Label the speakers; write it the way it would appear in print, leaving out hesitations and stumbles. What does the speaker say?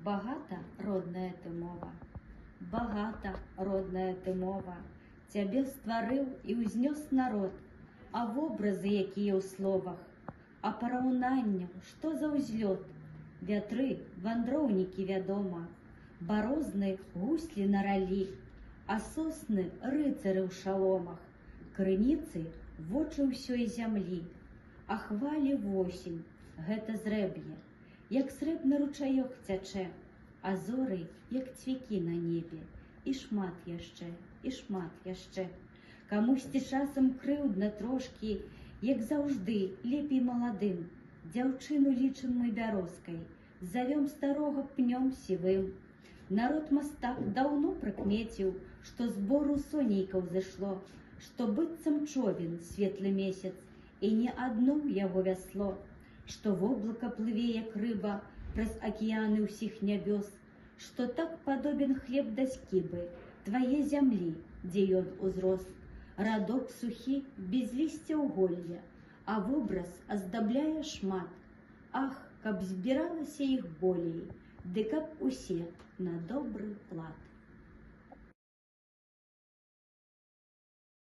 Speaker 1: Багата, родная ты мова, багата, родная ты мова, Цябе стварыў і ўзнёс народ, а вобразы, якія ў словах, а параўнанняў, што за ўзлёт, вятры, вандроўнікі, вядома, барозны гуслі на ралі, а сосны рыцары ў шаломах, крыніцы вочы ўсёй зямлі, а хвалі восень, гэта зрэб'е, як срэбны ручаёк цячэ, а зоры, як цвікі на небе, і шмат яшчэ, і шмат яшчэ. Камусьці часам крыўдна трошкі, як заўжды, лепей маладым. Дзяўчыну лічым мы бярозкай, завём старога пнём сівым. Народ мастак даўно прыкмеціў, што збору сонейкаў зышло, што быццам човен светлы месяц, і не адно яго вясло, што воблака плыве, як рыба, праз акіяны ўсіх нябёс, што так падобен хлеб да скібы, твае зямлі, дзе ён узрос, радок сухі, без лісцяўголля, а вобраз аздабляе шмат. Ах, каб збіралася іх болей, ды каб усе на добры лад.